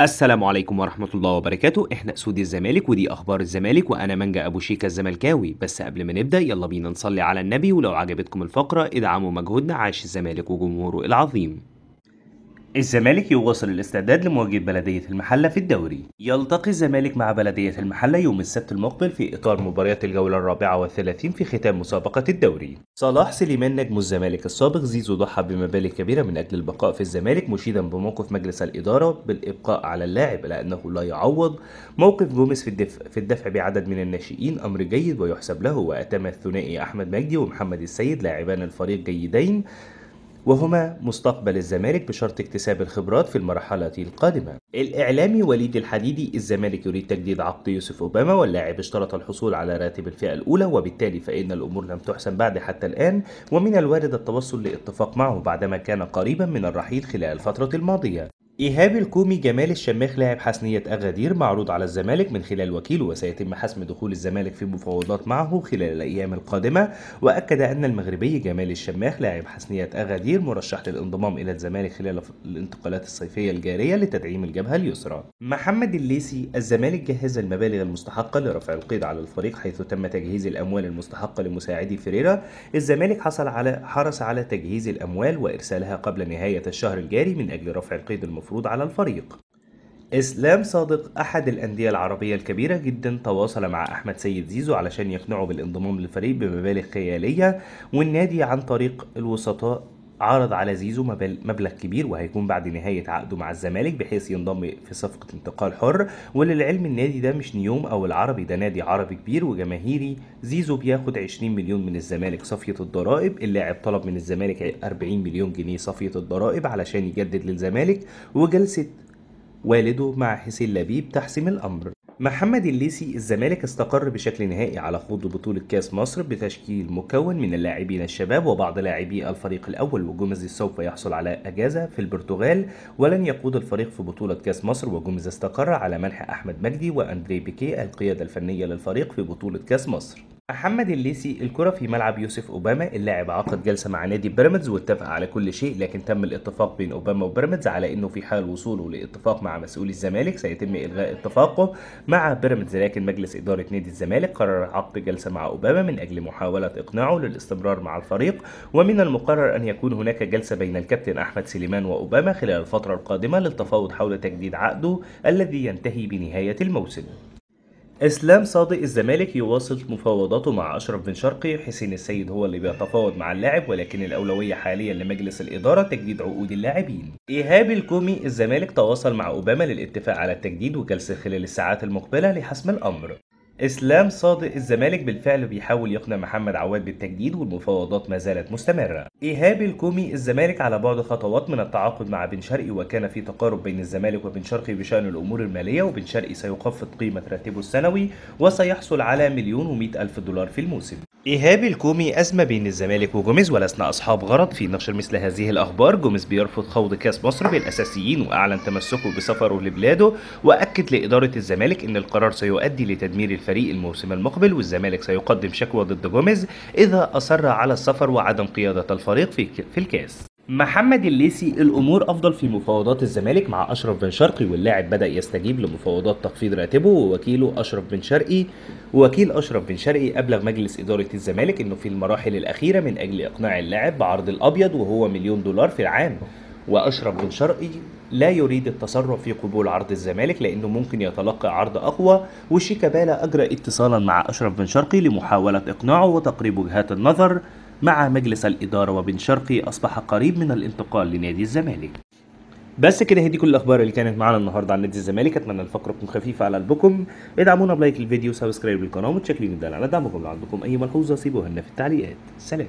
السلام عليكم ورحمة الله وبركاته. احنا اسود الزمالك ودي اخبار الزمالك وانا مانجا ابو شيكا الزملكاوي. بس قبل ما نبدأ يلا بينا نصلي على النبي، ولو عجبتكم الفقرة ادعموا مجهودنا. عاش الزمالك وجمهوره العظيم. الزمالك يواصل الاستعداد لمواجهة بلدية المحلة في الدوري. يلتقي الزمالك مع بلدية المحلة يوم السبت المقبل في إطار مباريات الجولة الرابعة والثلاثين في ختام مسابقة الدوري. صلاح سليمان نجم الزمالك السابق زيزو ضحى بمبالغ كبيرة من أجل البقاء في الزمالك، مشيدا بموقف مجلس الإدارة بالإبقاء على اللاعب لأنه لا يعوض. موقف جوميز في الدفع بعدد من الناشئين أمر جيد ويحسب له، وأتم الثنائي أحمد مجدي ومحمد السيد لاعبان الفريق جيدين، وهما مستقبل الزمالك بشرط اكتساب الخبرات في المرحلة القادمة. الإعلامي وليد الحديدي: الزمالك يريد تجديد عقد يوسف أوباما، واللاعب اشترط الحصول على راتب الفئة الأولى، وبالتالي فإن الأمور لم تحسم بعد حتى الآن، ومن الوارد التوصل لاتفاق معه بعدما كان قريبا من الرحيل خلال الفترة الماضية. إيهاب الكومي: جمال الشماخ لاعب حسنية أغادير معروض على الزمالك من خلال وكيله، وسيتم حسم دخول الزمالك في مفاوضات معه خلال الأيام القادمة. وأكد أن المغربي جمال الشماخ لاعب حسنية أغادير مرشح للانضمام إلى الزمالك خلال الانتقالات الصيفية الجارية لتدعيم الجبهة اليسرى. محمد الليثي: الزمالك جهز المبالغ المستحقة لرفع القيد على الفريق، حيث تم تجهيز الأموال المستحقة لمساعدي فيريرا. الزمالك حرص على تجهيز الأموال وإرسالها قبل نهاية الشهر الجاري من أجل رفع القيد المفروض على الفريق. اسلام صادق: احد الانديه العربيه الكبيره جدا تواصل مع احمد سيد زيزو علشان يقنعه بالانضمام للفريق بمبالغ خياليه، والنادي عن طريق الوسطاء عرض على زيزو مبلغ كبير، وهيكون بعد نهايه عقده مع الزمالك بحيث ينضم في صفقه انتقال حر. وللعلم النادي ده مش نيوم او العربي، ده نادي عربي كبير وجماهيري. زيزو بياخد 20 مليون من الزمالك صافيه الضرائب، اللاعب طلب من الزمالك 40 مليون جنيه صافيه الضرائب علشان يجدد للزمالك، وجلسه والده مع حسين لبيب تحسم الأمر. محمد الليثي: الزمالك استقر بشكل نهائي على خوض بطولة كأس مصر بتشكيل مكون من اللاعبين الشباب وبعض لاعبي الفريق الأول، وجوميز سوف يحصل على أجازة في البرتغال ولن يقود الفريق في بطولة كأس مصر. وجوميز استقر على منح أحمد مجدي وأندري بيكي القيادة الفنية للفريق في بطولة كأس مصر. محمد الليثي: الكرة في ملعب يوسف أوباما. اللاعب عقد جلسة مع نادي بيراميدز واتفق على كل شيء، لكن تم الاتفاق بين أوباما وبيراميدز على إنه في حال وصوله لاتفاق مع مسؤولي الزمالك سيتم إلغاء اتفاقه مع بيراميدز. لكن مجلس إدارة نادي الزمالك قرر عقد جلسة مع أوباما من أجل محاولة إقناعه للاستمرار مع الفريق، ومن المقرر أن يكون هناك جلسة بين الكابتن أحمد سليمان وأوباما خلال الفترة القادمة للتفاوض حول تجديد عقده الذي ينتهي بنهاية الموسم. اسلام صادق: الزمالك يواصل مفاوضاته مع اشرف بن شرقي. حسين السيد هو اللي بيتفاوض مع اللاعب، ولكن الاولويه حاليا لمجلس الاداره تجديد عقود اللاعبين. ايهاب الكومي: الزمالك تواصل مع اوباما للاتفاق على التجديد وجلسه خلال الساعات المقبله لحسم الامر. اسلام صادق: الزمالك بالفعل بيحاول يقنع محمد عواد بالتجديد والمفاوضات ما زالت مستمره. ايهاب الكومي: الزمالك على بعد خطوات من التعاقد مع بن شرقي، وكان في تقارب بين الزمالك وبن شرقي بشان الامور الماليه، وبن شرقي سيخفض قيمه راتبه السنوي وسيحصل على 1,100,000 دولار في الموسم. إيهاب الكومي: أزمة بين الزمالك وجوميز ولسنا أصحاب غرض في نشر مثل هذه الأخبار. جوميز بيرفض خوض كأس مصر بالأساسيين وأعلن تمسكه بسفره لبلاده، وأكد لإدارة الزمالك أن القرار سيؤدي لتدمير الفريق الموسم المقبل، والزمالك سيقدم شكوى ضد جوميز إذا أصر على السفر وعدم قيادة الفريق في الكأس. محمد الليثي: الامور افضل في مفاوضات الزمالك مع اشرف بن شرقي، واللاعب بدا يستجيب لمفاوضات تخفيض راتبه، ووكيل اشرف بن شرقي ابلغ مجلس اداره الزمالك انه في المراحل الاخيره من اجل اقناع اللاعب بعرض الابيض وهو 1,000,000 دولار في العام. واشرف بن شرقي لا يريد التصرف في قبول عرض الزمالك لانه ممكن يتلقى عرض اقوى، وشيكابالا اجرى اتصالا مع اشرف بن شرقي لمحاوله اقناعه وتقريب وجهات النظر مع مجلس الإدارة، وبن شرقي أصبح قريب من الانتقال لنادي الزمالك. بس كده، هي دي كل الأخبار اللي كانت معانا النهاردة عن نادي الزمالك. أتمنى الفقرة تكون خفيفة على قلبكم. ادعمونا بلايك الفيديو وسبسكرايب للقناة، ومتشكرين جدا على دعمكم. لو عندكم أي ملحوظة سيبوها لنا في التعليقات. سلام.